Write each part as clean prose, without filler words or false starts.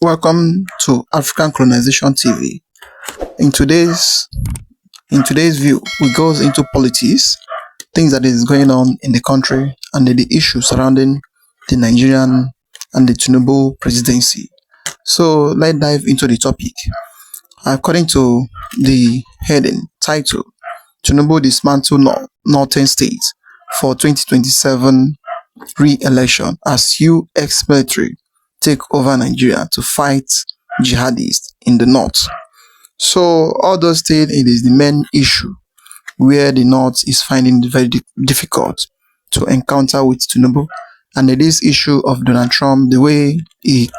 Welcome to African Colonization TV. In today's view, we go into politics, things that is going on in the country, and the issues surrounding the Nigerian and the Tinubu presidency. So let's dive into the topic. According to the heading title, Tinubu dismantled northern states for 2027 re-election as US military take over Nigeria to fight jihadists in the north. So all those states, it is the main issue where the north is finding it very difficult to encounter with Tinubu, and it is issue of Donald Trump, the way he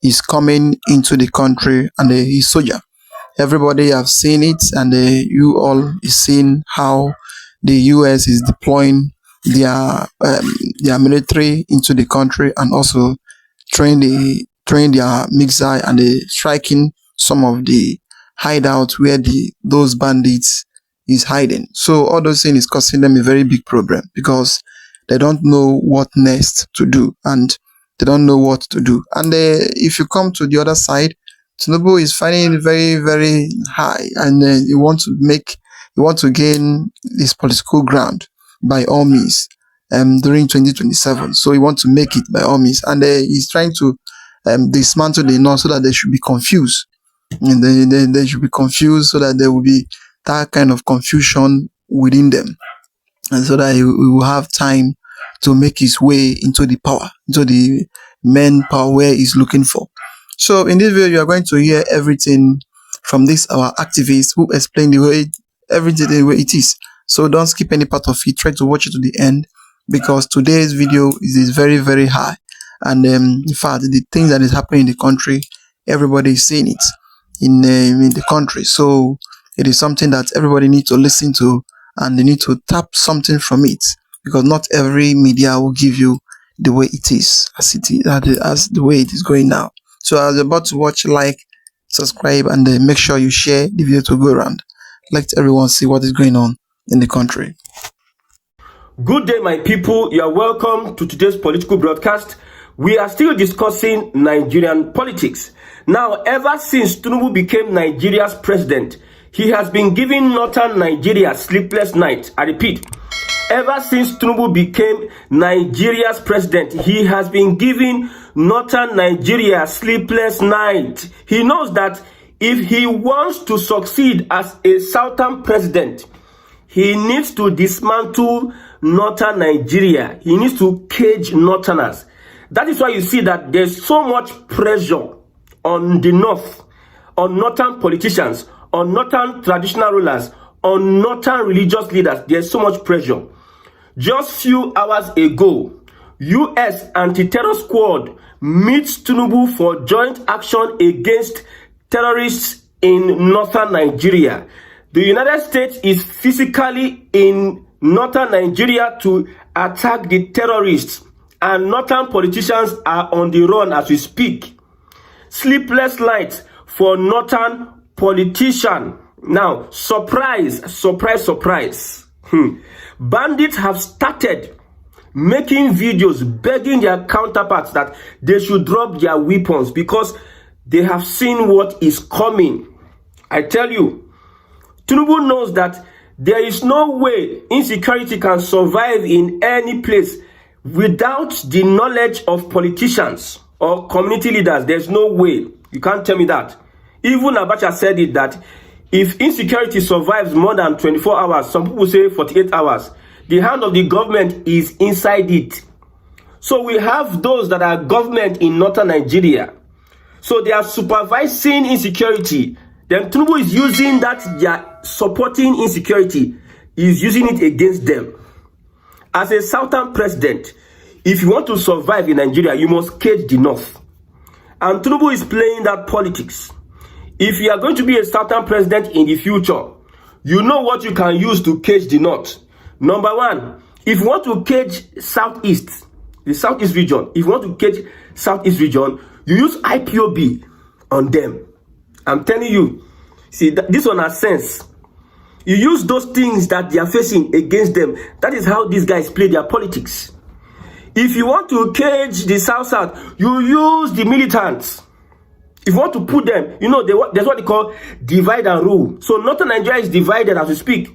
is coming into the country and his soldier. Everybody have seen it, and you all is seeing how the US is deploying their military into the country, and also train their missile, and striking some of the hideouts where those bandits is hiding. So all those things is causing them a very big problem, because they don't know what next to do, and they don't know what to do. And if you come to the other side, Tinubu is finding it very, very high, and he wants to gain his political ground by all means during 2027. So he wants to make it by all means, and he's trying to dismantle the north so that they should be confused, and they should be confused, so that there will be that kind of confusion within them, and so that he will have time to make his way into the power, into the main power where he's looking for. So in this video, you are going to hear everything from our activists who explain everything the way it is. So don't skip any part of it. Try to watch it to the end, because today's video is very, very high. And in fact, the things that is happening in the country, everybody is seeing it in the country. So it is something that everybody needs to listen to, and they need to tap something from it, because not every media will give you the way it is, as the way it is going now. So as you're about to watch, like, subscribe, and make sure you share the video to go around. Let everyone see what is going on in the country. Good day, my people. You are welcome to today's political broadcast. We are still discussing Nigerian politics. Now, ever since Tinubu became Nigeria's president, he has been giving northern Nigeria sleepless nights. I repeat, ever since Tinubu became Nigeria's president, he has been giving northern Nigeria sleepless nights. He knows that if he wants to succeed as a southern president, he needs to dismantle northern Nigeria. He needs to cage northerners. That is why you see that there's so much pressure on the north, on northern politicians, on northern traditional rulers, on northern religious leaders. There's so much pressure. Just few hours ago, US anti-terror squad meets Tinubu for joint action against terrorists in northern Nigeria. The United States is physically in northern Nigeria to attack the terrorists, and northern politicians are on the run as we speak. Sleepless nights for northern politicians. Now, surprise. Bandits have started making videos begging their counterparts that they should drop their weapons, because they have seen what is coming. I tell you, Tinubu knows that there is no way insecurity can survive in any place without the knowledge of politicians or community leaders. There's no way. You can't tell me that. Even Abacha said it, that if insecurity survives more than 24 hours, some people say 48 hours, the hand of the government is inside it. So we have those that are government in northern Nigeria. So they are supervising insecurity. Then Tinubu is using that they are supporting insecurity, is using it against them. As a southern president, if you want to survive in Nigeria, you must cage the north. And Tinubu is playing that politics. If you are going to be a southern president in the future, you know what you can use to cage the north. Number one, if you want to cage southeast, the southeast region, if you want to cage southeast region, you use IPOB on them. I'm telling you, see, this one has sense. You use those things that they are facing against them. That is how these guys play their politics. If you want to cage the South, you use the militants. If you want to put them, there's what they call divide and rule. So northern Nigeria is divided as we speak.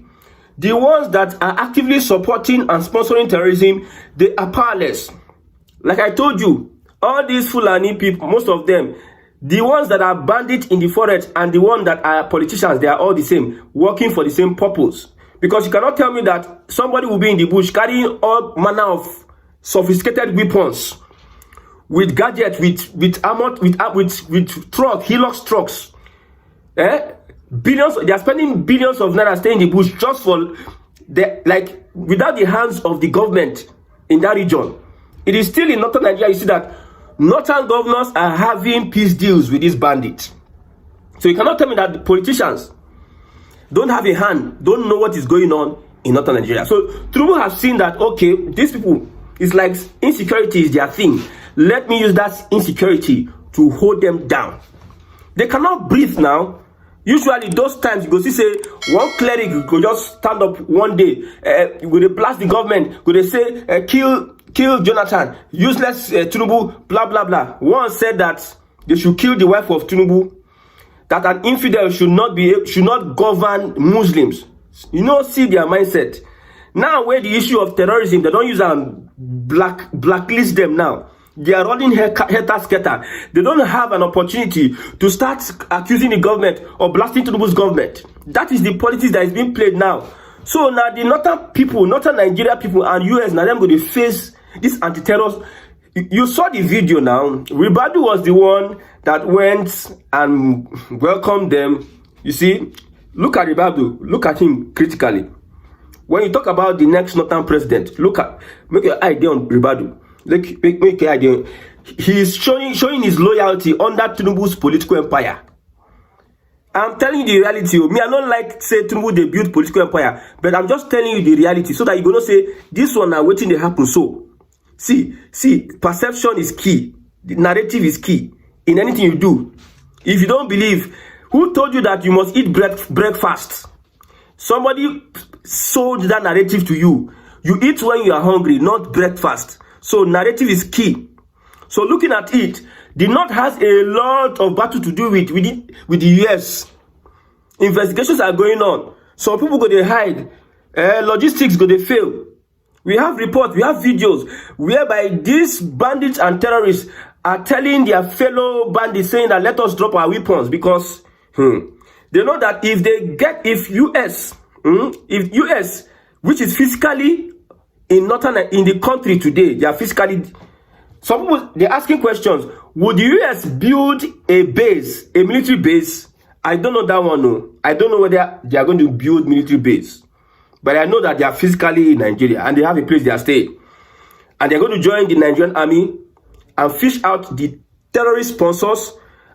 The ones that are actively supporting and sponsoring terrorism, they are powerless. Like I told you, all these Fulani people, most of them, the ones that are bandits in the forest and the ones that are politicians, they are all the same, working for the same purpose. Because you cannot tell me that somebody will be in the bush carrying all manner of sophisticated weapons, with gadgets, with armored, with truck, Hilux trucks. Billions, they are spending billions of naira staying in the bush just for without the hands of the government in that region. It is still in northern Nigeria. You see that northern governors are having peace deals with these bandits. So you cannot tell me that the politicians don't have a hand, don't know what is going on in northern Nigeria. So Tinubu has seen that, okay, these people, it's like insecurity is their thing. Let me use that insecurity to hold them down. They cannot breathe now. Usually those times you go see say one cleric go just stand up one day, go they blast the government, go they say kill Jonathan, useless Tinubu, blah blah blah. One said that they should kill the wife of Tinubu, that an infidel should not govern Muslims. See their mindset. Now where the issue of terrorism, they don't use blacklist them now. They are running helter-skelter. They don't have an opportunity to start accusing the government or blasting Tinubu's government. That is the politics that is being played now. So now the northern Nigeria people and US, now them going to face this anti-terror. You saw the video now. Ribadu was the one that went and welcomed them. You see, look at Ribadu. Look at him critically. When you talk about the next northern president, make your eye on Ribadu. Make your idea. He is showing his loyalty under Tinubu's political empire. I'm telling you the reality. Me, I don't like say Tinubu they build political empire, but I'm just telling you the reality so that you gonna say this one are waiting to happen. So, see, perception is key. The narrative is key in anything you do. If you don't believe, who told you that you must eat breakfast? Somebody sold that narrative to you. You eat when you are hungry, not breakfast. So narrative is key. So looking at it, the North has a lot of battle to do with the US. Investigations are going on. Some people go they hide. Logistics go they fail. We have reports, we have videos whereby these bandits and terrorists are telling their fellow bandits saying that let us drop our weapons because they know that if US, which is physically in the country today, they are physically. Some people they're asking questions. Would the US build a military base? I don't know that one. No, I don't know whether they are going to build military base, but I know that they are physically in Nigeria and they have a place they are staying, and they're going to join the Nigerian army and fish out the terrorist sponsors.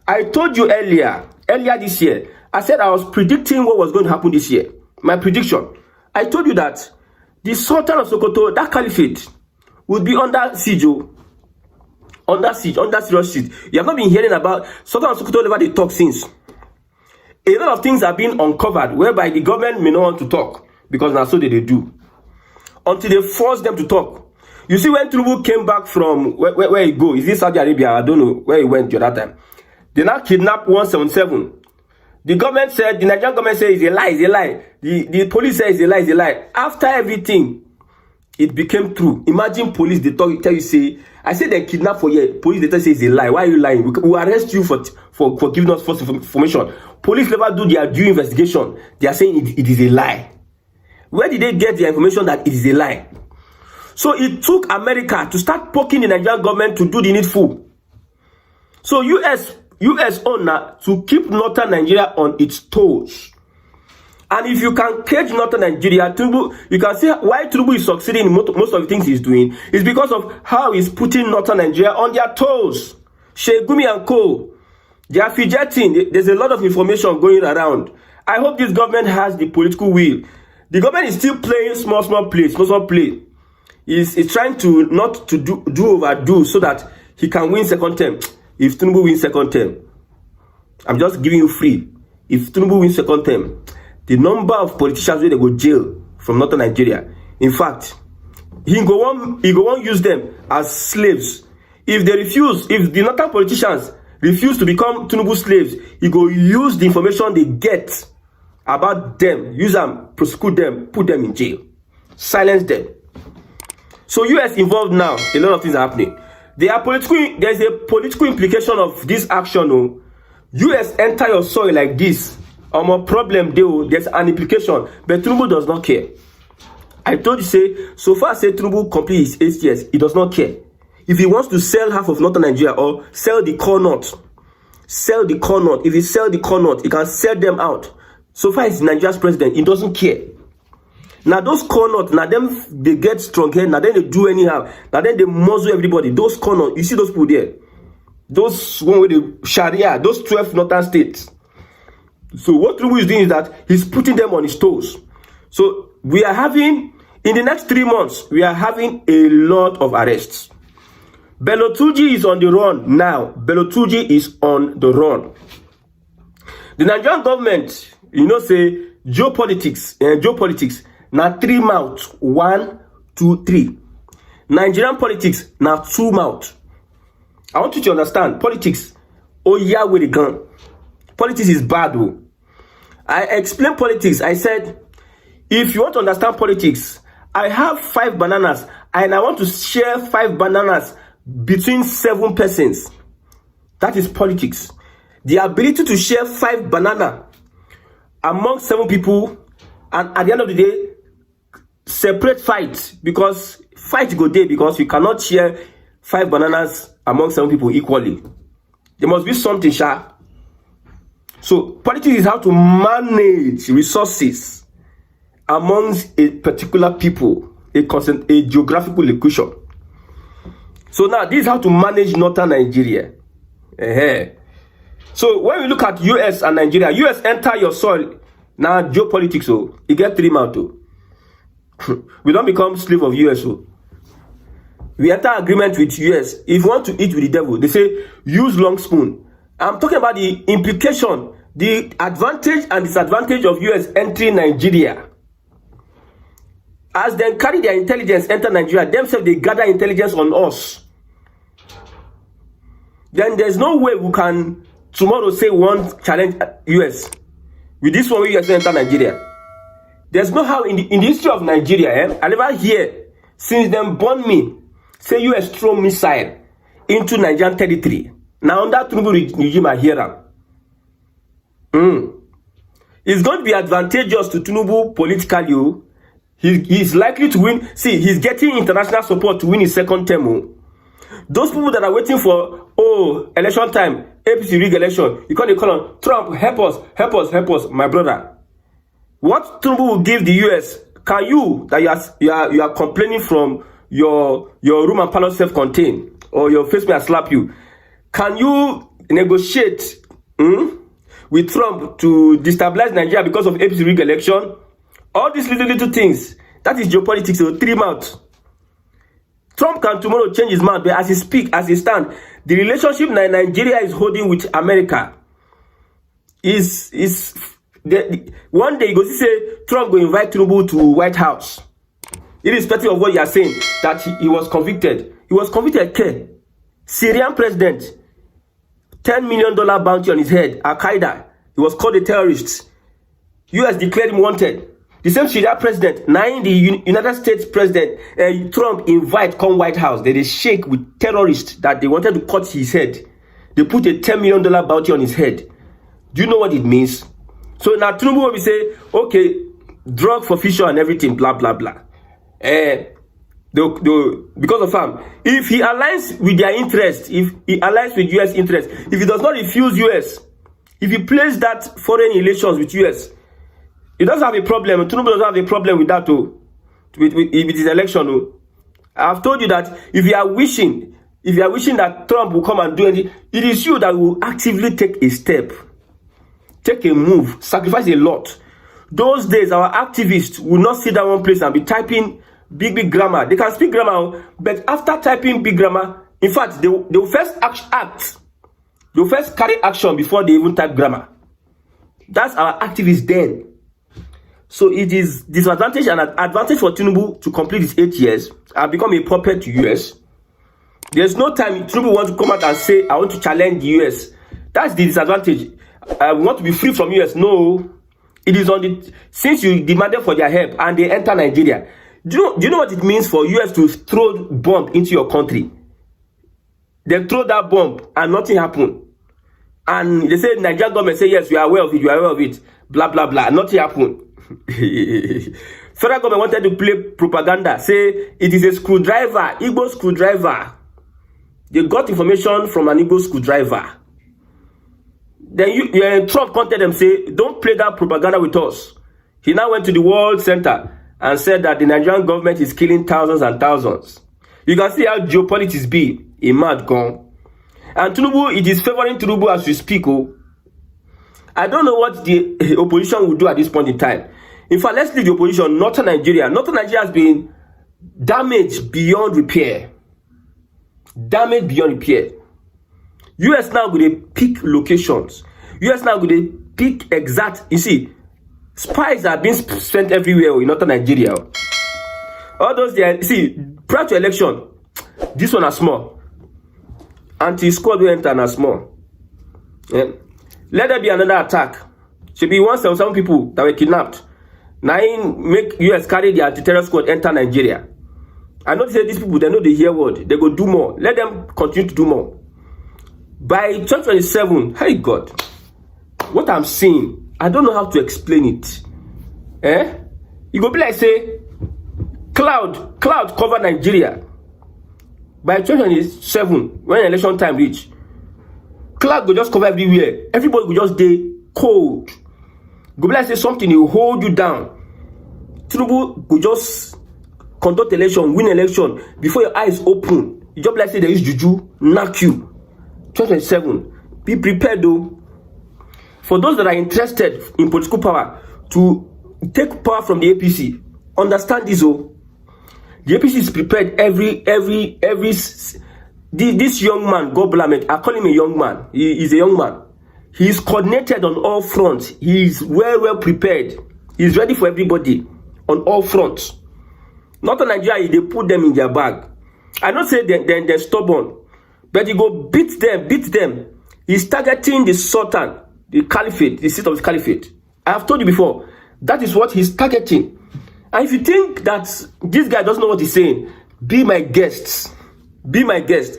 I told you earlier this year. I said I was predicting what was going to happen this year. My prediction. I told you that the Sultan of Sokoto, that caliphate, would be under siege, under serious siege. You have not been hearing about Sultan of Sokoto never they talk since. A lot of things are being uncovered whereby the government may not want to talk because now so they do. Until they force them to talk. You see when Tinubu came back from where he go, is this Saudi Arabia? I don't know where he went the other time. They now kidnapped 177. The government said, the Nigerian government said it's a lie. The police said it's a lie. After everything, it became true. Imagine police, they tell you, say, I said they kidnapped for you. Police, they say it's a lie. Why are you lying? We will arrest you for giving us false information. Police never do their due investigation. They are saying it is a lie. Where did they get the information that it is a lie? So it took America to start poking the Nigerian government to do the needful. So US owner to keep northern Nigeria on its toes. And if you can cage northern Nigeria, Tinubu, you can see why Tinubu is succeeding in most of the things he's doing is because of how he's putting northern Nigeria on their toes. Shegumi and co, they are fidgeting. There's a lot of information going around. I hope this government has the political will. The government is still playing small play. He's trying to not to do overdo so that he can win second term. If Tinubu wins second term, I'm just giving you free. If Tinubu wins second term, the number of politicians where they go jail from northern Nigeria, in fact, he go on use them as slaves. If they refuse, if the northern politicians refuse to become Tinubu slaves, he go use the information they get about them, use them, prosecute them, put them in jail, silence them. So US involved now, a lot of things are happening. There's a political implication of this action. Oh. US enter your soil like this, a problem there's an implication, but Tinubu does not care. I told you, say, so far say Tinubu complete his 8 years, he does not care. If he wants to sell half of northern Nigeria or sell the core north, if he sell the core north, he can sell them out. So far he's Nigeria's president, he doesn't care. Now those core north, now them they get strong here, now then they do anyhow, now then they muzzle everybody. Those core north, you see those people there, those one with the Sharia, those 12 northern states. So what Tinubu is doing is that he's putting them on his toes. So we are having, in the next 3 months, we are having a lot of arrests. Bello Turji is on the run now. Bello Turji is on the run. The Nigerian government, say geopolitics, now 3 mouths. 1, 2, 3. Nigerian politics, now 2 mouths. I want you to understand, politics, oh yeah, with the gun. Politics is bad, though. I explained politics. I said, if you want to understand politics, I have 5 bananas and I want to share 5 bananas between 7 persons. That is politics. The ability to share 5 bananas among 7 people, and at the end of the day, separate fight, because fight go there, because you cannot share 5 bananas among 7 people equally. There must be something sharp. So politics is how to manage resources amongst a particular people, a geographical location. So now this is how to manage northern Nigeria. So when we look at US and Nigeria, US enter your soil. Now geopolitics, so you get 3 months. We don't become slave of US. So we enter agreement with US. If you want to eat with the devil, they say use long spoon. I'm talking about the implication, the advantage and disadvantage of US entering Nigeria. As they carry their intelligence enter Nigeria, themselves they gather intelligence on us. Then there's no way we can tomorrow say we want challenge US. With this one, US enter Nigeria. There's no how in the history of Nigeria, I never hear since them born me say US throw missile into Nigerian territory. Now on that Tinubu regime, I hear them. It's going to be advantageous to Tinubu politically. He's likely to win. See, he's getting international support to win his 2nd term. Those people that are waiting for, election time, APC rig election, you can't call on Trump, help us, my brother. What Tinubu will give the US, can you, that you are complaining from your room and parlor self-contained, or your face may slap you, can you negotiate with Trump to destabilize Nigeria because of APC rig election? All these little things, that is geopolitics. So 3 months. Trump can tomorrow change his mind, but as he speak, as he stand, the relationship Nigeria is holding with America is one day you go see say Trump go invite Tinubu to White House, irrespective of what you are saying that he was convicted. He was convicted. Syrian president, $10 million bounty on his head. Al Qaeda. He was called a terrorist. US declared him wanted. The same Syria president, now the United States president, Trump invite come White House. They shake with terrorists that they wanted to cut his head. They put a $10 million bounty on his head. Do you know what it means? So now Tinubu will say, okay, drug for fisher and everything, blah, blah, blah. Because of him, if he aligns with their interest, if he aligns with US interest, if he does not refuse US, if he plays that foreign relations with US, he doesn't have a problem. Tinubu doesn't have a problem with that too, with his election. I've told you that if you are wishing that Trump will come and do anything, it is you that will actively take a step, take a move, sacrifice a lot. Those days, our activists will not sit down one place and be typing big grammar. They can speak grammar, but after typing big grammar, in fact, they will first act. They will first carry action before they even type grammar. That's our activists then. So it is disadvantage and advantage for Tinubu to complete his 8 years and become a puppet to US. There's no time Tinubu wants to come out and say, I want to challenge the US. That's the disadvantage. We want to be free from US. No, it is on the, since you demanded for their help and they enter Nigeria. Do you know what it means for US to throw bomb into your country? They throw that bomb and nothing happened. And they say Nigerian government say yes, we are aware of it, we are aware of it, blah blah blah. Nothing happened. Federal government wanted to play propaganda, say it is a screwdriver, Igbo screwdriver. They got information from an Igbo screwdriver. Then Trump contacted them, say, don't play that propaganda with us. He now went to the World Center and said that the Nigerian government is killing thousands and thousands. You can see how geopolitics be a mad gone. And Tinubu, it is favoring Tinubu as we speak. Oh, I don't know what the opposition will do at this point in time. In fact, let's leave the opposition. Northern Nigeria. Northern Nigeria has been damaged beyond repair. Damaged beyond repair. US now go to pick locations. US now go to pick exact. You see, spies are being spent everywhere in Northern Nigeria. All those there. See, prior to election, this one are small. Anti-squad will enter and are small. Yeah. Let there be another attack. Should be 177 people that were kidnapped. Now make US carry the anti-terror squad enter Nigeria. I know these people, they know the hear word. They go do more. Let them continue to do more. By 2027, hey God, what I'm seeing, I don't know how to explain it. You go be like say, cloud cover Nigeria. By 2027, when election time reach, cloud go just cover everywhere. Everybody go just stay cold. Go be like say something will hold you down. Tinubu go just conduct election, win election before your eyes open. You just like say there is juju, knock you. 2027, be prepared though. For those that are interested in political power to take power from the APC, understand this. Oh, the APC is prepared. This young man, God bless him, I call him a young man. He is a young man. He is coordinated on all fronts. He is well prepared. He is ready for everybody on all fronts. Not in Nigeria, they put them in their bag. I don't say they're stubborn, but you go beat them. He's targeting the Sultan, the Caliphate, the seat of the Caliphate. I have told you before, that is what he's targeting. And if you think that this guy doesn't know what he's saying, be my guest. Be my guest.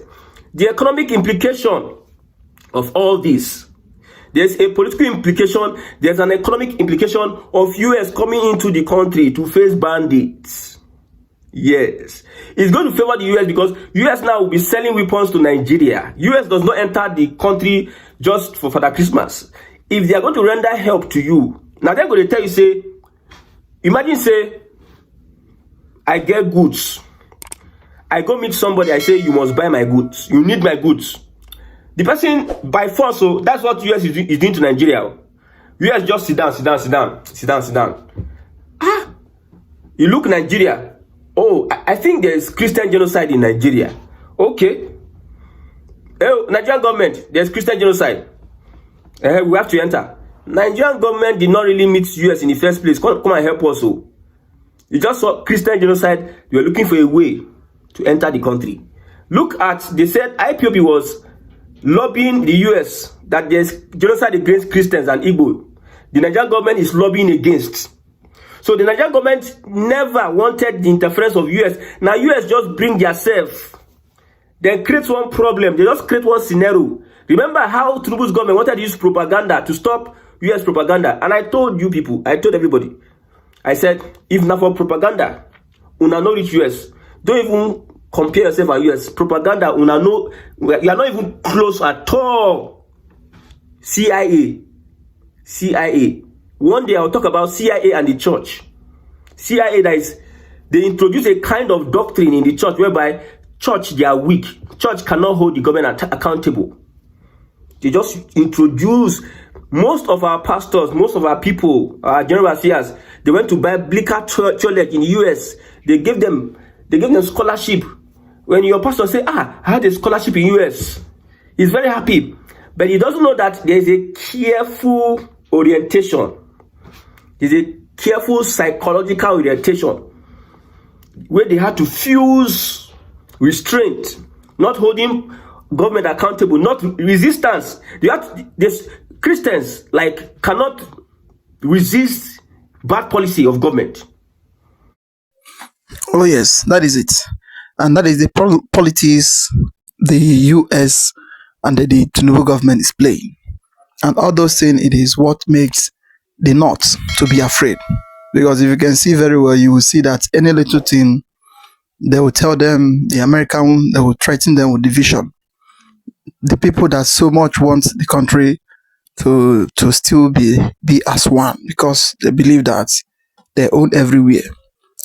The economic implication of all this, there's a political implication, there's an economic implication of US coming into the country to face bandits. Yes. It's going to favor the US because US now will be selling weapons to Nigeria. US does not enter the country just for Father Christmas. If they are going to render help to you, now they're going to tell you, say, imagine, say, I get goods. I go meet somebody, I say, you must buy my goods. You need my goods. The person, by force, so that's what US is doing to Nigeria. US just sit down. You look Nigeria. Oh, I think there's Christian genocide in Nigeria. Okay. Oh, Nigerian government, there's Christian genocide. We have to enter. Nigerian government did not really meet US in the first place. Come and help us. So. You just saw Christian genocide. You are looking for a way to enter the country. Look at, they said IPOB was lobbying the US that there's genocide against Christians and Igbo. The Nigerian government is lobbying against. So the Nigerian government never wanted the interference of US. Now US just bring themselves. They create one problem. They just create one scenario. Remember how Tinubu's government wanted to use propaganda to stop US propaganda. And I told you people, I told everybody, I said, if not for propaganda, una no reach US. Don't even compare yourself and US. Propaganda, una no, you are not even close at all. CIA. One day I'll talk about CIA and the church. CIA, that is, they introduce a kind of doctrine in the church whereby church, they are weak. Church cannot hold the government accountable. They just introduce most of our pastors, most of our people, our general affairs. They went to biblical church in the US. They gave them scholarship. When your pastor say, I had a scholarship in US, he's very happy. But he doesn't know that there's a careful orientation. There's a careful psychological orientation where they had to fuse restraint, not holding government accountable, not resistance. This Christians like cannot resist bad policy of government. Oh yes, that is it, and that is the politics the U.S. and the Tinubu government is playing, and all those things. It is what makes the North to be afraid, because if you can see very well, you will see that any little thing they will tell them, the American, they will threaten them with division. The people that so much want the country to still be as one, because they believe that they own everywhere.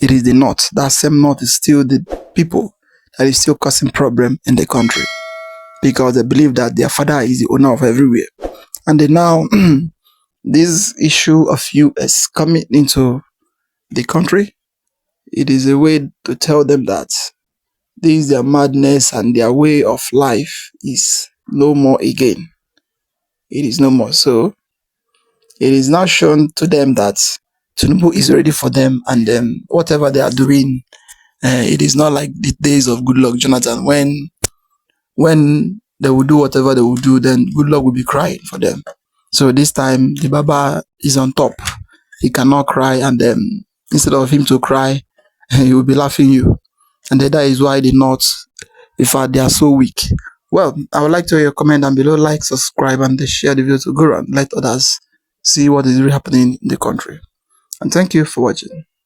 It is the North. That same North is still the people that is still causing problem in the country, because they believe that their father is the owner of everywhere. And then now this issue of US coming into the country, it is a way to tell them that this their madness and their way of life is no more again. It is no more. So it is now shown to them that Tinubu is ready for them, and whatever they are doing, it is not like the days of Goodluck Jonathan when they will do whatever they will do, then Goodluck will be crying for them. So this time the Baba is on top. He cannot cry, and instead of him to cry, he will be laughing you. And that is why the North, in fact, they are so weak. Well, I would like to hear your comment down below. Like, subscribe, and share the video to go around. Let others see what is really happening in the country. And thank you for watching.